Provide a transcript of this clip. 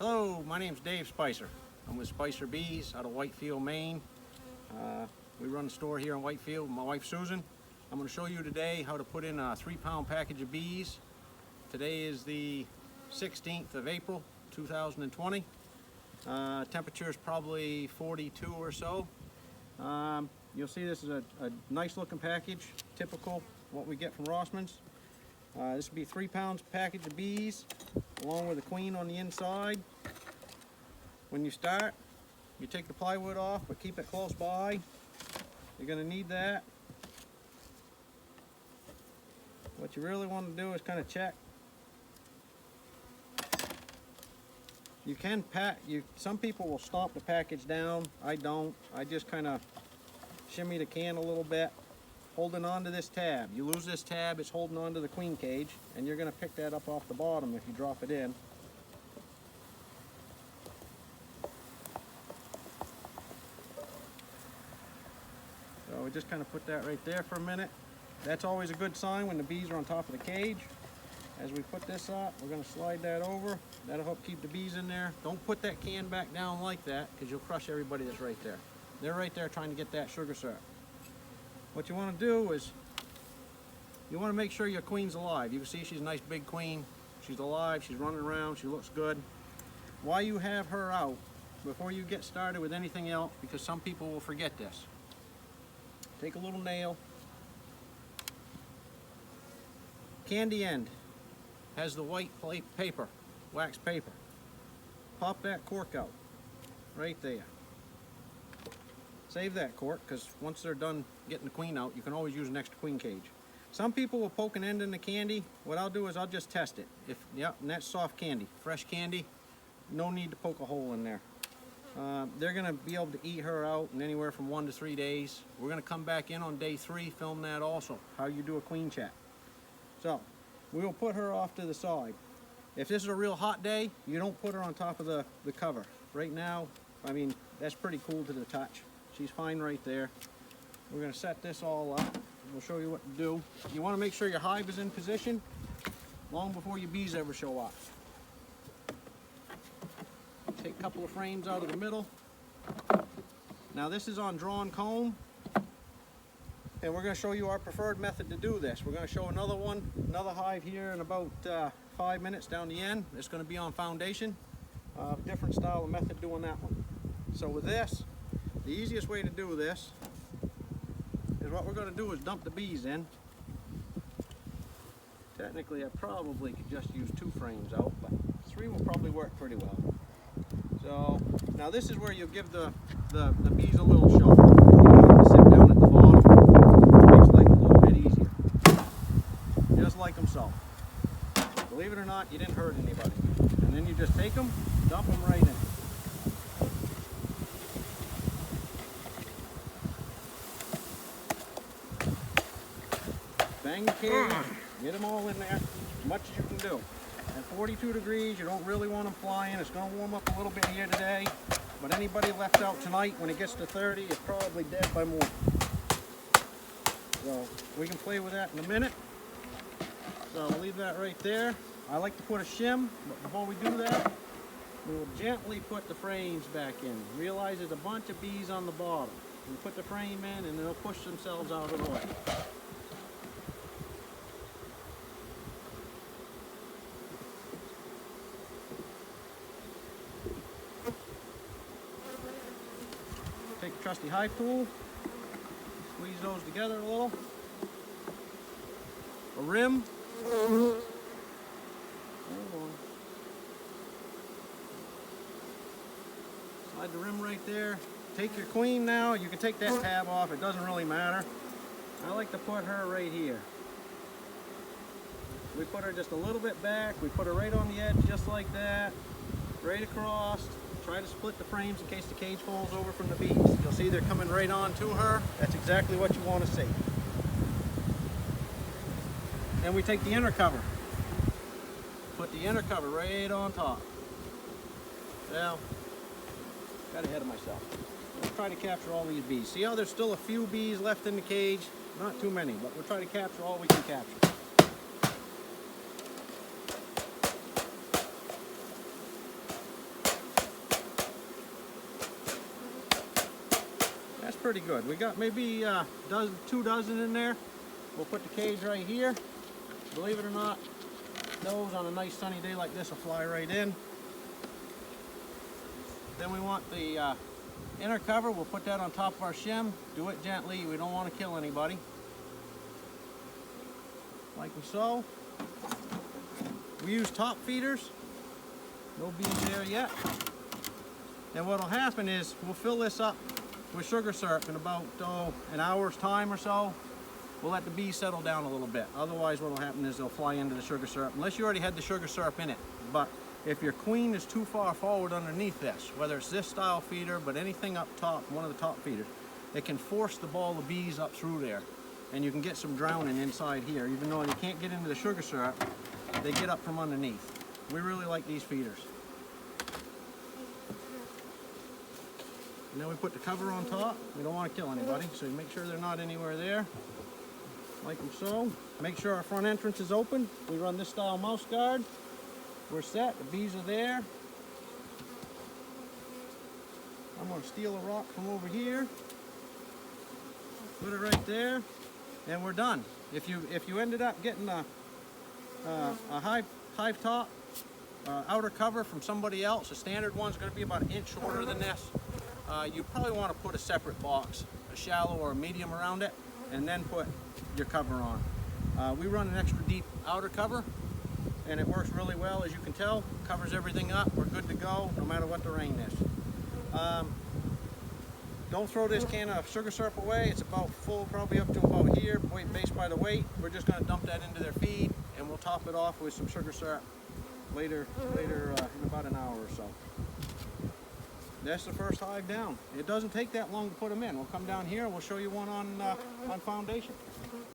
Hello, my name's Dave Spicer. I'm with Spicer Bees out of Whitefield, Maine. We run a store here in Whitefield with my wife Susan. I'm going to show you today how to put in a 3-pound package of bees. Today is the 16th of April 2020. Temperature is probably 42 or so. You'll see this is a nice looking package, typical what we get from Rossman's. This would be 3 pounds package of bees along with a queen on the inside. When you start, you take the plywood off, but keep it close by. You're going to need that. What you really want to do is kind of check. You can some people will stomp the package down. I don't. I just kind of shimmy the can a little bit, holding on to this tab. You lose this tab, it's holding on to the queen cage, and you're going to pick that up off the bottom if you drop it in. So we just kind of put that right there for a minute. That's always a good sign when the bees are on top of the cage. As we put this up, we're going to slide that over. That'll help keep the bees in there. Don't put that can back down like that, because you'll crush everybody that's right there. They're right there trying to get that sugar syrup. What you want to do is, you want to make sure your queen's alive. You can see she's a nice big queen. She's alive, she's running around, she looks good. While you have her out, before you get started with anything else, because some people will forget this, take a little nail. Candy end has the white paper, wax paper. Pop that cork out, right there. Save that cork, because once they're done getting the queen out, you can always use an extra queen cage. Some people will poke an end in the candy. What I'll do is I'll just test it. Yep, and that's soft candy, fresh candy. No need to poke a hole in there. They're going to be able to eat her out in anywhere from 1 to 3 days. We're going to come back in on day 3, film that also, how you do a queen check. So, we will put her off to the side. If this is a real hot day, you don't put her on top of the cover. Right now, I mean, that's pretty cool to the touch. She's fine right there. We're going to set this all up. We'll show you what to do. You want to make sure your hive is in position long before your bees ever show up. Take a couple of frames out of the middle. Now this is on drawn comb, and we're going to show you our preferred method to do this. We're going to show another hive here in about 5 minutes down the end. It's going to be on foundation. Different style of method doing that one. So with this, the easiest way to do this is what we're going to do is dump the bees in. Technically I probably could just use 2 frames out, but 3 will probably work pretty well. So now this is where you give the bees a little show. You want them to sit down at the bottom. It makes life a little bit easier. Just like them so. Believe it or not, you didn't hurt anybody. And then you just take them, dump them right in. Bang the cage, get them all in there, as much as you can do. At 42 degrees, you don't really want them flying. It's going to warm up a little bit here today, but anybody left out tonight, when it gets to 30, is probably dead by morning. So we can play with that in a minute. So I'll leave that right there. I like to put a shim, but before we do that, we will gently put the frames back in. Realize there's a bunch of bees on the bottom. We put the frame in and they'll push themselves out of the way. Take a trusty hive tool, squeeze those together a little. A rim. Hold on. Slide the rim right there. Take your queen now. You can take that tab off. It doesn't really matter. I like to put her right here. We put her just a little bit back. We put her right on the edge just like that. Right across. Try to split the frames in case the cage falls over from the bees. You'll see they're coming right on to her. That's exactly what you want to see. Then we take the inner cover. Put the inner cover right on top. Now, got ahead of myself. Let's try to capture all these bees. See how there's still a few bees left in the cage? Not too many, but we'll try to capture all we can capture. pretty good. We got maybe 2 dozen in there. We'll put the cage right here. Believe it or not, those on a nice sunny day like this will fly right in. Then we want the inner cover. We'll put that on top of our shim. Do it gently. We don't want to kill anybody. Like so. We use top feeders. No bees there yet. And what will happen is we'll fill this up with sugar syrup in about an hour's time or so. We'll let the bees settle down a little bit. Otherwise what will happen is they'll fly into the sugar syrup, unless you already had the sugar syrup in it. But if your queen is too far forward underneath this, whether it's this style feeder, but anything up top, one of the top feeders, it can force the ball of bees up through there. And you can get some drowning inside here. Even though they can't get into the sugar syrup, they get up from underneath. We really like these feeders. And then we put the cover on top. We don't want to kill anybody, so you make sure they're not anywhere there. Like so. Make sure our front entrance is open. We run this style mouse guard. We're set. The bees are there. I'm going to steal a rock from over here. Put it right there, and we're done. If you ended up getting a hive top outer cover from somebody else, a standard one's going to be about an inch shorter than this. You probably want to put a separate box, a shallow or a medium around it, and then put your cover on. We run an extra deep outer cover, and it works really well. As you can tell, covers everything up. We're good to go no matter what the rain is. Don't throw this can of sugar syrup away. It's about full, probably up to about here, based by the weight. We're just going to dump that into their feed, and we'll top it off with some sugar syrup later in about an hour or so. That's the first hive down. It doesn't take that long to put them in. We'll come down here and we'll show you one on foundation.